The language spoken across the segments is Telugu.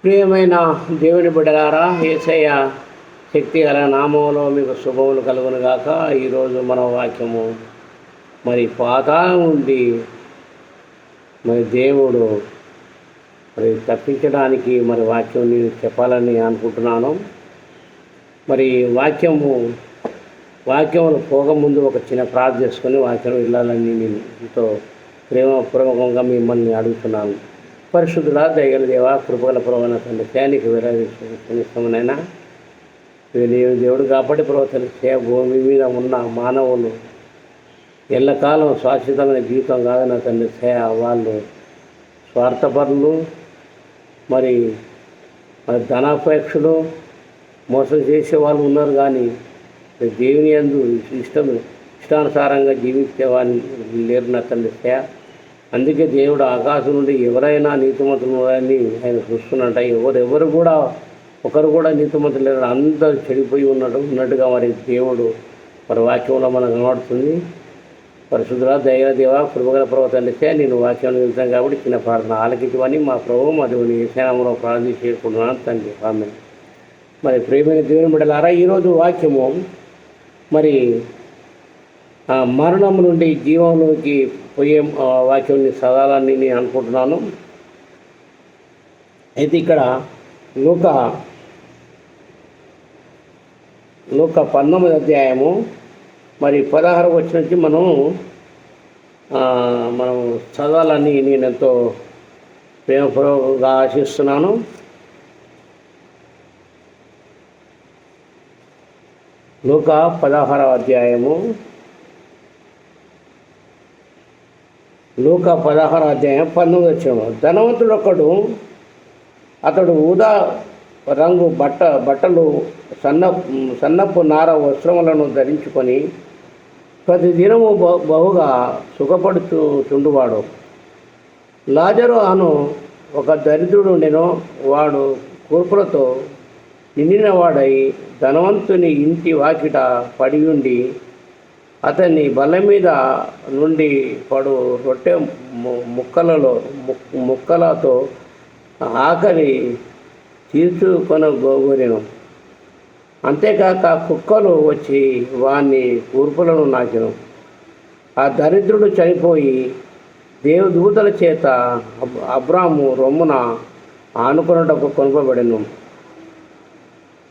ప్రియమైన దేవుని బిడ్డలారా, యేసయ్య శక్తి గల నామంలో మీకు శుభములు కలుగునుగాక. ఈరోజు మన వాక్యము పాతాళం నుండి దేవుడు తప్పించడానికి వాక్యం నేను చెప్పాలని అనుకుంటున్నాను. వాక్యములు పోకముందు ఒక చిన్న ప్రార్థన చేసుకొని వాక్యం వెళ్ళాలని నేను ఎంతో ప్రేమపూర్వకంగా మిమ్మల్ని అడుగుతున్నాను. పరిశుద్ధుడా, దయగల దేవా, కృపగల ప్రవణ తండ్రి, తేనికి విరాయిస్తున్నైనా నేను దేవుడు కాబట్టి తెలిసే భూమి మీద ఉన్న మానవులు ఎల్లకాలం శాశ్వతమైన జీవితం కాదు నా తండ్రి. వాళ్ళు స్వార్థపరులు, ధనాపేక్షలు, మోసం చేసే వాళ్ళు ఉన్నారు. కానీ దేవుని యందు ఇష్టానుసారంగా జీవించే వాళ్ళు లేరు నా తండ్రి. అందుకే దేవుడు ఆకాశం నుండి ఎవరైనా నీతిమంతులు అని ఆయన చూస్తున్నట్ట. ఎవరు కూడా ఒకరు కూడా నీతిమంతులు లేరు, అందరూ చెడిపోయి ఉన్నట్టుగా దేవుడు వాక్యంలో మనకు కనబడుతుంది. పరిశుద్ధుల దైవదేవ కృపగల ప్రభు తండ్రి, నేను వాక్యాన్ని వెళ్తాను కాబట్టి చిన్న ప్రార్థన ఆలకించమని మా ప్రభు దేవుని ఏసానామలో ప్రార్థన చేసుకుంటున్నాను తండ్రి. ఆమేన్. ప్రియమైన దేవుని బిడ్డలారా, ఈరోజు వాక్యము మరణం నుండి జీవంలోకి పోయే వాక్యాన్ని చదవాలని నేను అనుకుంటున్నాను. అయితే ఇక్కడ లూకా 19వ అధ్యాయము 16వ వచనం నుంచి మనం చదవాలని నేను ఎంతో ప్రేమపూర్వకంగా ఆశిస్తున్నాను. లూకా 16వ అధ్యాయము 19వ వచనం. ధనవంతుడు ఒకడు, అతడు ఊదా రంగు బట్టలు సన్నపు నార వస్త్రములను ధరించుకొని ప్రతిదినము బహుగా సుఖపడుతుండువాడు. లాజరు అను ఒక దరిద్రుడు ఉండెను. వాడు కూర్పులతో నిండినవాడై ధనవంతుని ఇంటి వాకిట పడి ఉండి అతన్ని బల్ల మీద నుండి పడు రొట్టె ముక్కలతో ఆకలి తీర్చుకొనగోరెను. అంతేకాక కుక్కలు వచ్చి వాని కూర్పులను నాకెను. ఆ దరిద్రుడు చనిపోయి దేవదూతల చేత అబ్రాము రొమ్మున ఆనుకొనుటకు కొనుపబడెను.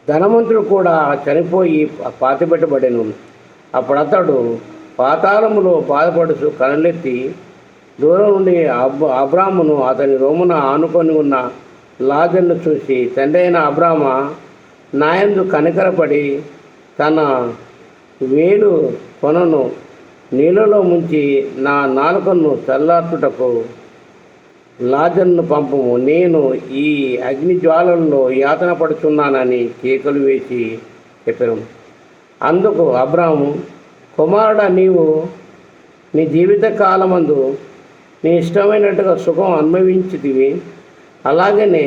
ధనవంతుడు కూడా చనిపోయి పాతిపెట్టబడెను. అప్పుడు అతడు పాతాళములో బాధపడుచు కనులెత్తి దూరం నుండి అబ్రామును అతని రొమ్మున ఆనుకొని ఉన్న లాజరును చూసి, తండ్రి అయిన అబ్రామ, నాయందు కనికరపడి తన వేలు కొనను నీళ్ళలో ముంచి నా నాలుకను చల్లార్చుటకు లాజరును పంపము. నేను ఈ అగ్ని జ్వాలల్లో యాతన పడుచున్నానని కేకలు వేసి చెప్పాను. అందుకు అబ్రాము, కుమారుడా, నీవు నీ జీవిత కాలమందు నీ ఇష్టమైనట్టుగా సుఖం అనుభవించితివి. అలాగనే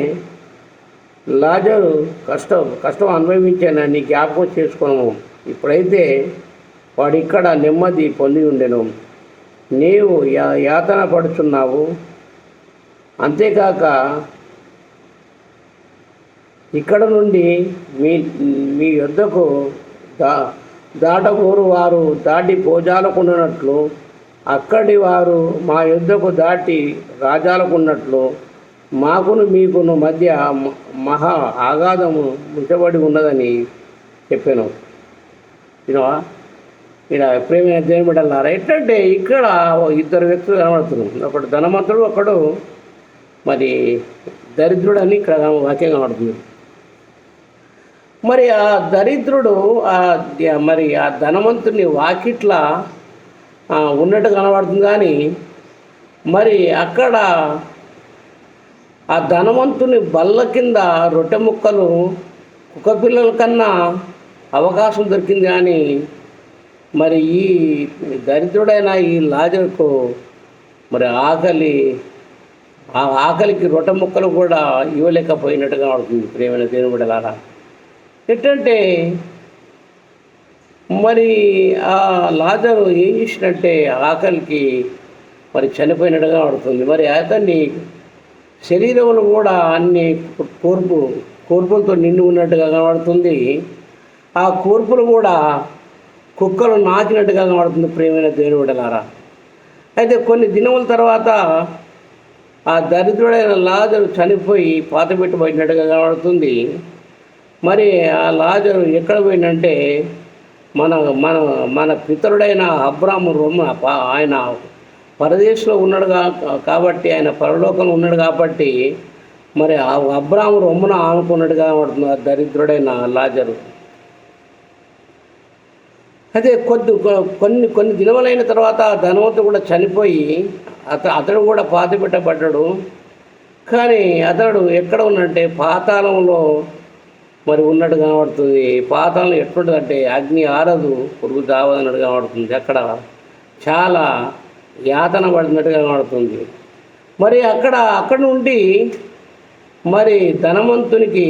లాజరు కష్టం అనుభవించానని జ్ఞాపకం చేసుకోను. ఇప్పుడైతే వాడు ఇక్కడ నెమ్మది పొంది ఉండెను, నీవు యాతన పడుచున్నావు. అంతేకాక ఇక్కడ నుండి మీ యొద్దకు దాటకూరు వారు దాటి భోజాలకున్నట్లు, అక్కడి వారు మా యొద్దకు దాటి రాజాలకున్నట్లు మాకును మీకును మధ్య మహా ఆఘాతము ఉంచబడి ఉన్నదని చెప్పాను. ఇక్కడ ప్రేమైన దేవుని బిడ్డలారా, ఎట్లంటే ఇక్కడ ఇద్దరు వ్యక్తులు కనబడుతున్నారు. ఒకడు ధనవంతుడు, ఒకడు దరిద్రుడు అని ఇక్కడ వాక్యం కనబడుతుంది. ఆ దరిద్రుడు ఆ ధనవంతుని వాకిట్లా ఉన్నట్టు కనబడుతుంది. కానీ అక్కడ ఆ ధనవంతుని బల్ల కింద రొట్టె ముక్కలు కుక్కపిల్లల కన్నా అవకాశం దొరికింది. కానీ ఈ దరిద్రుడైన ఈ లాజరుకు ఆకలికి రొట్టె ముక్కలు కూడా ఇవ్వలేకపోయినట్టుగా కనబడుతుంది. ప్రియమైన దేవుని బిడ్డలారా, ఎట్టంటే ఆ లాజరు ఏం చేసినట్టే ఆకలికి చనిపోయినట్టుగా పడుతుంది. అతన్ని శరీరంలో కూడా అన్ని కూర్పులతో నిండి ఉన్నట్టుగా కనబడుతుంది. ఆ కూర్పులు కూడా కుక్కలు నాకినట్టుగా కనబడుతుంది. ప్రియమైన దేవుని బిడ్డలారా, అయితే కొన్ని దినముల తర్వాత ఆ దరిద్రుడైన లాజరు చనిపోయి పాతపెట్టబడినట్టుగా కనబడుతుంది. మరి ఆ లాజరు ఎక్కడ పోయిందంటే మన మన మన పితరుడైన అబ్రాము రొమ్మున ఆయన పరదేశంలో ఉన్నాడు కాబట్టి, ఆయన పరలోకంలో ఉన్నాడు కాబట్టి మరి ఆ అబ్రాము రొమ్మున ఆనుకున్నట్టుగా కనబడుతుంది ఆ దరిద్రుడైన లాజరు. అదే కొన్ని దినములైన తర్వాత ధనవంతుడు కూడా చనిపోయి అతడు కూడా పాతిపెట్టబడ్డాడు. కానీ అతడు ఎక్కడ ఉన్నట్టే పాతాళంలో మరి ఉన్నట్టు కనబడుతుంది. పాతాళం ఎట్లుంటుందంటే అగ్ని ఆరదు, పురుగు దావదన్నట్టు కనబడుతుంది. అక్కడ చాలా యాతన పడినట్టుగా కనబడుతుంది. మరి అక్కడ నుండి మరి ధనవంతునికి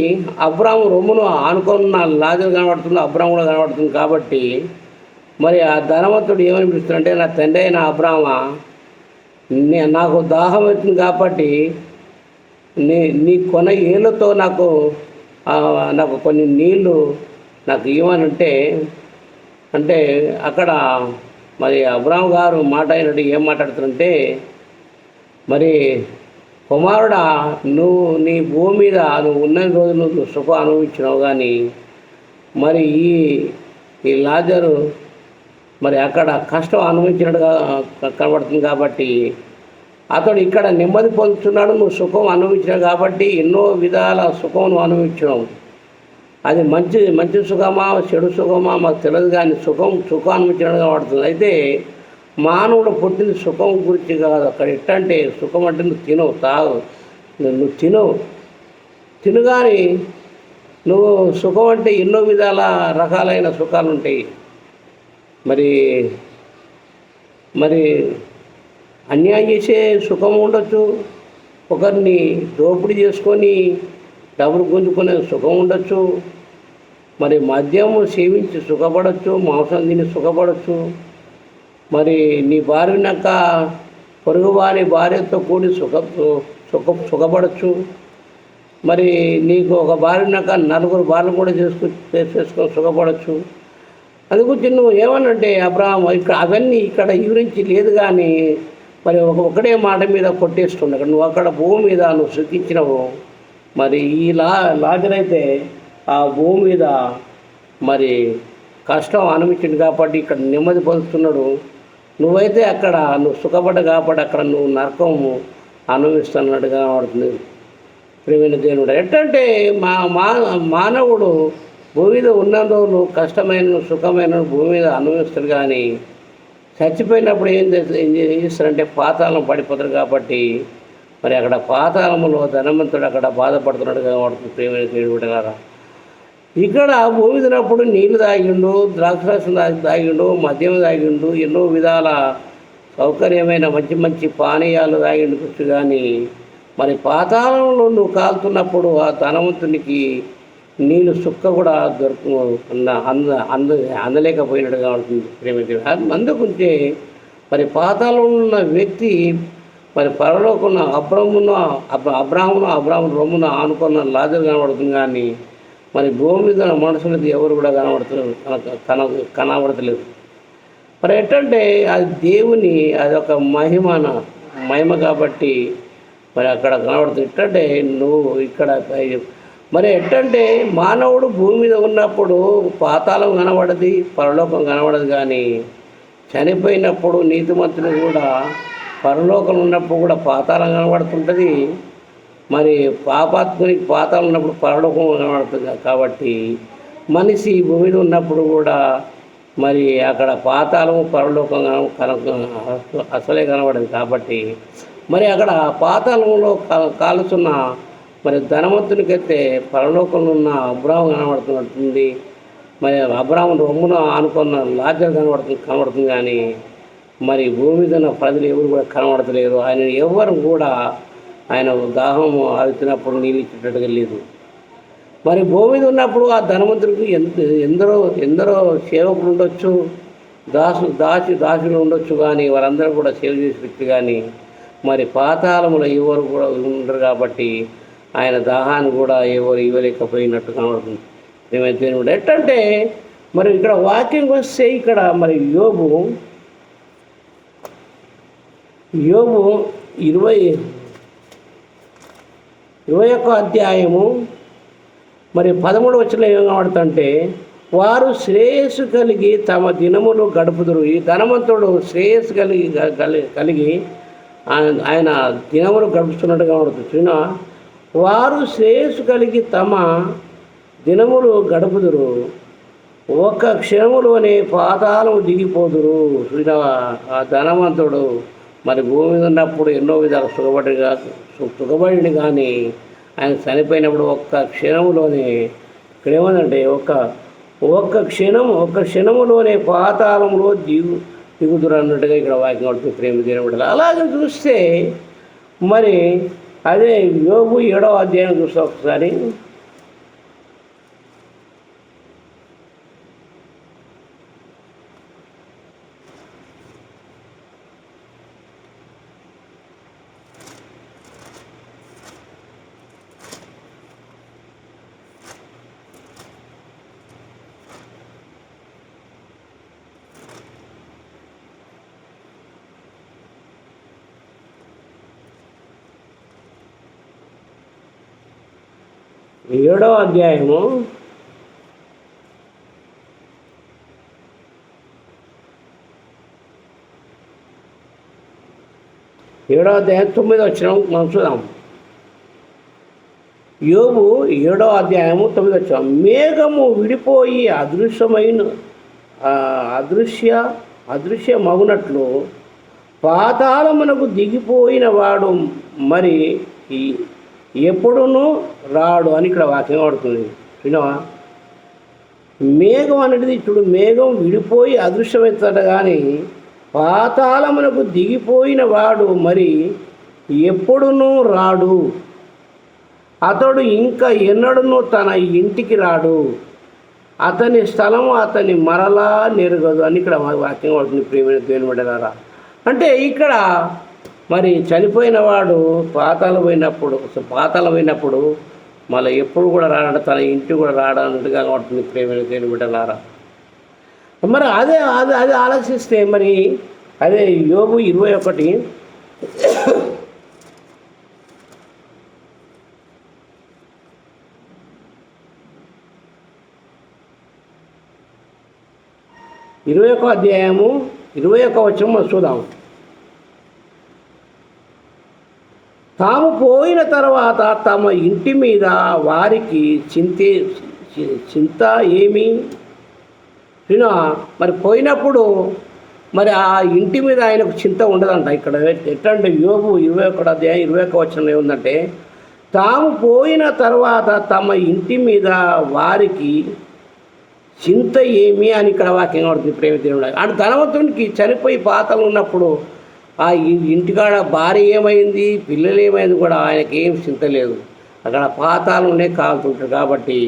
అబ్రాము రొమ్మును ఆనుకున్న లాజరు కనబడుతుంది, అబ్రాము కూడా కనబడుతుంది. కాబట్టి మరి ఆ ధనవంతుడు ఏమని పిలుస్తున్నాడంటే, నా తండ్రి అయిన అబ్రామా, నాకు దాహం వచ్చింది కాబట్టి నీ కొన ఏళ్ళతో నాకు కొన్ని నీళ్ళు నాకు ఇవ్వనంటే అంటే అక్కడ మరి అబ్రాము గారు మాట అయినట్టు ఏం మాట్లాడుతుంటే, మరి కుమారుడా, నువ్వు నీ భూమి మీద నువ్వు ఉన్న రోజులు నువ్వు సుఖం అనుభవించినావు, కానీ మరి ఈ లాజరు మరి అక్కడ కష్టం అనుభవించినట్టుగా కనబడుతుంది. కాబట్టి అతడు ఇక్కడ నెమ్మది పొందుతున్నాడు, నువ్వు సుఖం అనుభవించినావు కాబట్టి ఎన్నో విధాల సుఖం నువ్వు అనుభవించినావు. అది మంచి సుఖమా చెడు సుఖమా మాకు తెలియదు, కానీ సుఖం అనుభవించినట్టుగా పడుతుంది. అయితే మానవుడు పుట్టింది సుఖం గురించి కాదు. అక్కడ ఎట్టంటే సుఖం అంటే నువ్వు తిను కానీ నువ్వు సుఖం అంటే ఎన్నో విధాల రకాలైన సుఖాలు ఉంటాయి. మరి అన్యాయం చేసే సుఖం ఉండొచ్చు, ఒకరిని దోపిడీ చేసుకొని డబ్బులు గుంజుకునే సుఖం ఉండొచ్చు, మరి మద్యము సేవించి సుఖపడవచ్చు, మాంసం తిని సుఖపడవచ్చు, మరి నీ భార్యనక పొరుగు వారి భార్యతో కూడి సుఖపడవచ్చు, మరి నీకు ఒక భార్యనక నలుగురు భార్యలు కూడా చేసుకొని సుఖపడవచ్చు. అందుగురించి నువ్వు ఏమనంటే అబ్రాహాం ఇక్కడ ఈ గురించి లేదు, కానీ మరి ఒకటే మాట మీద కొట్టేస్తున్నాడు. నువ్వు అక్కడ భూమి మీద నువ్వు సుఖించినవు, మరి ఈ లాజరైతే ఆ భూమి మీద మరి కష్టం అనుభవించింది కాబట్టి ఇక్కడ నెమ్మది పొందుతున్నాడు. నువ్వైతే అక్కడ నువ్వు సుఖపడ్డ కాబట్టి అక్కడ నువ్వు నరకము అనుభవిస్తున్నట్టుగా కనబడుతుంది. ప్రియమైన దేవుడు, ఎట్టంటే మానవుడు భూమి మీద ఉన్న రోజులు కష్టమైన సుఖమైన భూమి మీద అనుభవిస్తారు, కానీ చచ్చిపోయినప్పుడు ఏం చేస్తారంటే పాతాళం పడిపోతారు. కాబట్టి మరి అక్కడ పాతాళంలో ధనవంతుడు అక్కడ బాధపడుతున్నట్టుగా కనబడుతుంది. ప్రియమైన దేవుడు గారా, ఇక్కడ భూమి తినప్పుడు నీళ్లు తాగిండు, ద్రాక్షరసం తాగిండు, మద్యం తాగిండు, ఎన్నో విధాల సౌకర్యమైన మంచి పానీయాలు తాగిండు. కానీ మరి పాతాళంలో నువ్వు కాలుతున్నప్పుడు ఆ ధనవంతునికి నీళ్ళు సుక్క కూడా అందలేకపోయినట్టుగా ఉంటుంది. ప్రేమించే అందుకుంటే మరి పాతాళంలో ఉన్న వ్యక్తి మరి పరలోకున్న అబ్రాహ్మణ రొమ్మున ఆనుకున్న లాజరు కనబడుతుంది, కానీ మరి భూమి మీద మనుషులది ఎవరు కూడా కనబడతలేదు. మరి ఎట్టంటే అది దేవుని అది ఒక మహిమ కాబట్టి మరి అక్కడ కనబడుతుంది. ఎట్టంటే నువ్వు ఇక్కడ మరి ఎట్టంటే మానవుడు భూమి మీద ఉన్నప్పుడు పాతాళం కనబడది, పరలోకం కనబడదు, కానీ చనిపోయినప్పుడు నీతిమంతులు కూడా పరలోకం ఉన్నప్పుడు కూడా పాతాళం కనబడుతుంటుంది. మరి పాపాత్మునికి పాతాళం ఉన్నప్పుడు పరలోకం కనబడుతుంది. కాబట్టి మనిషి భూమి మీద ఉన్నప్పుడు కూడా మరి అక్కడ పాతాళము పరలోకం అసలే కనబడదు. కాబట్టి మరి అక్కడ పాతాళంలో కాలుతున్న మరి ధనవంతునికైతే పరలోకంలో ఉన్న అబ్రాహం కనబడుతున్నట్టుంది. మరి అబ్రాహం రొమ్మున ఆనుకున్న లాజరు కనబడుతుంది, కానీ మరి భూమి మీద ఉన్న ప్రజలు ఎవరు కూడా కనబడతలేరు. ఆయన ఎవరు కూడా ఆయన దాహం ఆగుతున్నప్పుడు నీళ్ళు ఇచ్చేటట్టుగా లేదు. మరి భూమి మీద ఉన్నప్పుడు ఆ ధనవంతుడికి ఎందరో సేవకులు ఉండొచ్చు, దాసులు ఉండొచ్చు, కానీ వారందరూ కూడా సేవ చేసే వ్యక్తి. కానీ మరి పాతాళములో ఎవరు కూడా ఉండరు కాబట్టి ఆయన దాహాన్ని కూడా ఎవరు ఇవ్వలేకపోయినట్టు కనబడుతుంది. ఏమైతే ఎట్టంటే మరి ఇక్కడ వాక్యం వస్తే ఇక్కడ మరి యోబు 21 అధ్యాయము మరి 13 వచనంలో ఏం కనబడుతుంటే, వారు శ్రేయస్సు కలిగి తమ దినములు గడుపుదురు. ఈ ధనవంతుడు శ్రేయస్సు కలిగి ఆయన దినములు గడుపుతున్నట్టుగా కనబడుతుంది. వారు శ్రేయస్సు కలిగి తమ దినములు గడుపుదురు, ఒక్క క్షణములోనే పాతాళము దిగిపోదురు. ఆ ధనవంతుడు మరి భూమి మీద ఉన్నప్పుడు ఎన్నో విధాలు సుఖపడిని కానీ ఆయన చనిపోయినప్పుడు ఒక్క క్షణములోనే ఇక్కడ ఏమందంటే ఒక్క క్షణములోనే పాతాళంలో దిగుదురు అన్నట్టుగా ఇక్కడ వాక్యం పడుతుంది. ప్రేమ దేవుడు అలాగే చూస్తే మరి అదే యోబు 7వ అధ్యాయం చూస్తే ఒకసారి ఏడవ అధ్యాయము 9వ వచనం మనం చూద్దాం. యోబు 7వ అధ్యాయము 9వ వచనం. మేఘము విడిపోయి అదృశ్యమగునట్లు పాతాళమునకు దిగిపోయిన వాడు మరి ఎప్పుడునూ రాడు అని ఇక్కడ వాక్యం పడుతుంది. వినవా? మేఘం అనేది చూడు, మేఘం విడిపోయి అదృశ్యమవుతాడు కానీ పాతాళమునకు దిగిపోయిన వాడు మరి ఎప్పుడునూ రాడు, అతడు ఇంకా ఎన్నడూ తన ఇంటికి రాడు, అతని స్థలము అతని మరలా నెరగదు అని ఇక్కడ వాక్యం పడుతుంది. ప్రియమైన దేవుని బిడ్డలారా, అంటే ఇక్కడ మరి చనిపోయిన వాడు పాతాళం పోయినప్పుడు మళ్ళీ ఎప్పుడు కూడా రాడంటే తన ఇంటికి కూడా రాడన్నట్టుగా పడుతుంది. ప్రేమైన దేవుని బిడ్డలారా, మరి అదే ఆలోచిస్తే మరి అదే యోబు 21 అధ్యాయము 21 వచనం చూద్దాం. తాము పోయిన తర్వాత తమ ఇంటి మీద వారికి చింత ఏమి? మరి పోయినప్పుడు మరి ఆ ఇంటి మీద ఆయనకు చింత ఉండదంట. ఇక్కడ ఎట్టంటే యోబు 21 అధ్యాయం 21 వచనంలో ఏముందంటే, తాము పోయిన తర్వాత తమ ఇంటి మీద వారికి చింత ఏమి అని ఇక్కడ వాక్యం పడుతుంది. ప్రేమ దేవుడు అంటే ధనవంతునికి చనిపోయి పాతలు ఉన్నప్పుడు ఆ ఇంటికాడ భార్య ఏమైంది, పిల్లలు ఏమైంది కూడా ఆయనకి ఏం చింత లేదు. అక్కడ పాతాలనే కాలుతుంటారు. కాబట్టి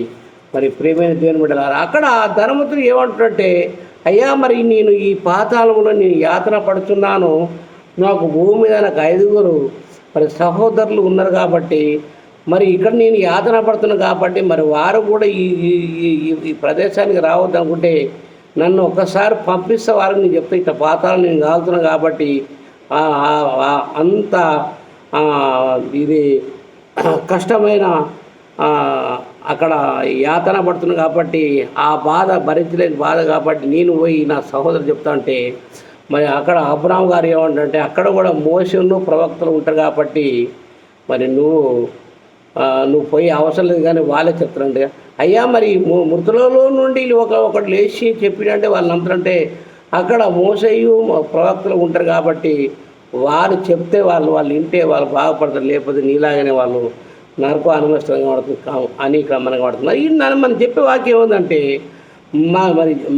మరి ప్రేమైన దేవుని బిడ్డలారా, అక్కడ ధనవంతుడు ఏమంటాడంటే, అయ్యా మరి నేను ఈ పాతాళంలో నేను యాతన పడుతున్నాను, నాకు భూమి మీద నాకు 5 మరి సహోదరులు ఉన్నారు కాబట్టి మరి ఇక్కడ నేను యాతన పడుతున్నాను కాబట్టి మరి వారు కూడా ఈ ప్రదేశానికి రావద్దు అనుకుంటే నన్ను ఒక్కసారి పంపిస్తే వారికి నేను చెప్తే ఇట్లా పాతాళం నేను కాలుతున్నాను కాబట్టి అంత ఇది కష్టమైన అక్కడ యాతన పడుతున్నాను కాబట్టి ఆ బాధ భరించలేని బాధ కాబట్టి నేను పోయి నా సహోదరు చెప్తా అంటే మరి అక్కడ అబ్రాహాం గారు ఏమంటే అక్కడ కూడా మోషను ప్రవక్తలు ఉంటారు కాబట్టి మరి నువ్వు పోయి అవసరం లేదు కానీ వాళ్ళే చెప్తారంటే, అయ్యా మరి మృతులలో నుండి ఒకటి లేచి చెప్పినంటే వాళ్ళు నమ్ముతారంటే అక్కడ మోసయ్యు ప్రవక్తలు ఉంటారు కాబట్టి వారు చెప్తే వాళ్ళు వింటే వాళ్ళు బాగుపడతారు, లేకపోతే నీలాగానే వాళ్ళు నరకం అనుమస్తంగా పడుతుంది అని ఇక్కడ మనకు పడుతుంది. ఈ మనం చెప్పే వాక్యం ఏముందంటే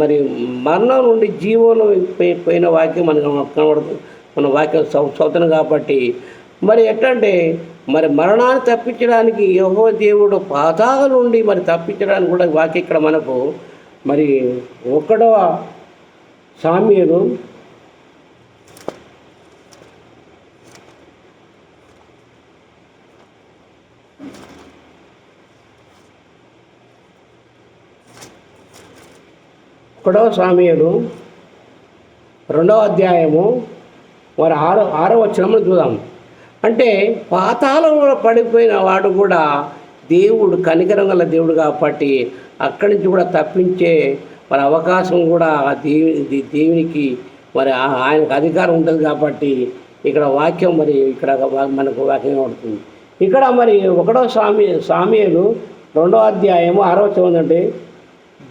మరి మరణం నుండి జీవంలో పోయిన వాక్యం మనకు కనబడుతుంది. మన వాక్యం చదువుతున్నాం కాబట్టి మరి ఎట్టంటే మరి మరణాన్ని తప్పించడానికి యెహోవా దేవుడు పాతాళం నుండి మరి తప్పించడానికి కూడా వాక్యం ఇక్కడ మనకు మరి 1వ సమూయేలు 1వ సమూయేలు 2వ అధ్యాయము మరి 6వ వచనంలో చూద్దాం. అంటే పాతాళంలో పడిపోయిన వాడు కూడా దేవుడు కనికరం గల దేవుడు కాబట్టి అక్కడి నుంచి కూడా తప్పించే మరి అవకాశం కూడా దేవునికి మరి ఆయనకు అధికారం ఉంటుంది కాబట్టి ఇక్కడ వాక్యం మరి ఇక్కడ మనకు వాక్యం పడుతుంది. ఇక్కడ మరి 1వ సమూయేలు 2వ అధ్యాయము 6వ వచనం అంటే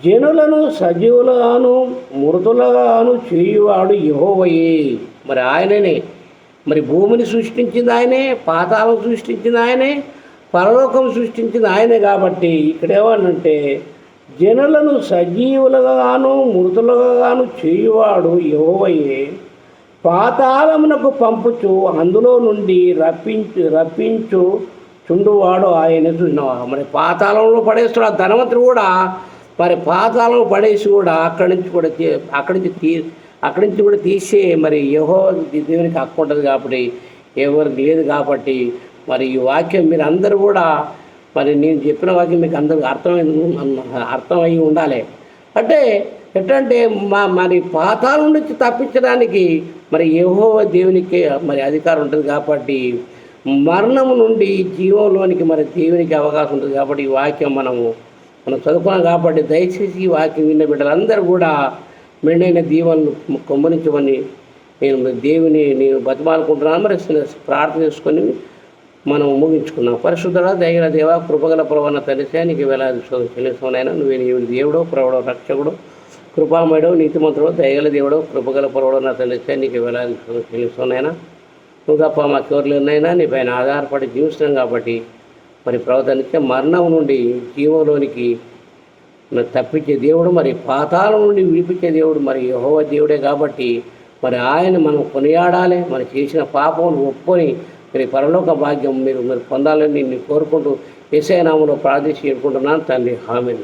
జనులను సజీవులుగాను మృతులుగాను చేయువాడు యెహోవాయే. మరి ఆయననే, మరి భూమిని సృష్టించింది ఆయనే, పాతాళం సృష్టించింది ఆయనే, పరలోకం సృష్టించింది ఆయనే. కాబట్టి ఇక్కడ ఏమనంటే జనులను సజీవులుగాను మృతులుగాను చేయువాడు యెహోవాయే, పాతాళమునకు పంపుచు అందులో నుండి రప్పించు చుండువాడు ఆయన. చూసినావా, మరి పాతాళంలో పడేస్తాడు ఆ ధనవంతుడు కూడా. మరి పాతాళంలో పడేసి కూడా అక్కడి నుంచి కూడా తీసే మరి యెహోవా దేవునికి హక్కు ఉంటుంది కాబట్టి ఎవరికి లేదు. కాబట్టి మరి ఈ వాక్యం మీరు అందరూ కూడా మరి నేను చెప్పిన వాక్యం మీకు అందరికి అర్థమయ్యి ఉండాలి. అంటే ఎట్లంటే మరి పాతాళం నుంచి తప్పించడానికి మరి యెహోవా దేవునికి మరి అధికారం ఉంటుంది కాబట్టి మరణం నుండి జీవంలోనికి మరి దేవునికి అవకాశం ఉంటుంది. కాబట్టి ఈ వాక్యం మనం చదువుకున్నాం కాబట్టి దయచేసి ఈ వాక్యం విన్న బిడ్డలందరూ కూడా మెండైన దీవెనలు కొమ్మరించమని నేను బతిమాలుకుంటున్నాను. మరి ప్రార్థన చేసుకొని మనం ముగించుకున్నాం. పరిశుద్ధుడా దయగల దేవ కృపగల ప్రవణ తెలిసే నీకు వేలాది చెల్లిస్తున్నాయినా నువ్వే దేవుడో ప్రవడో రక్షకుడు కృపామయుడో నీతిమంతుడో దయగల దేవుడో కృపగల ప్రవడో నా తెలిసే నీకు వేలాది చెల్లిస్తున్నాయినా. నువ్వు తప్ప మాకెవరు లేనైనా నీ పైన ఆధారపడి జీవిస్తున్నాం కాబట్టి మరి ప్రవర్తనిచ్చే మరణం నుండి జీవంలోనికి మరి తప్పించే దేవుడు, మరి పాతాళం నుండి విడిపించే దేవుడు మరి యెహోవా దేవుడే. కాబట్టి మరి ఆయన మనం కొనియాడాలి. మరి చేసిన పాపం ఒప్పుకొని మరి పరలోక భాగ్యం మీరు పొందాలని నేను కోరుకుంటూ యేసయ్య నామములో ప్రార్థించి వేడుకుంటున్నాను తండ్రి. ఆమేన్.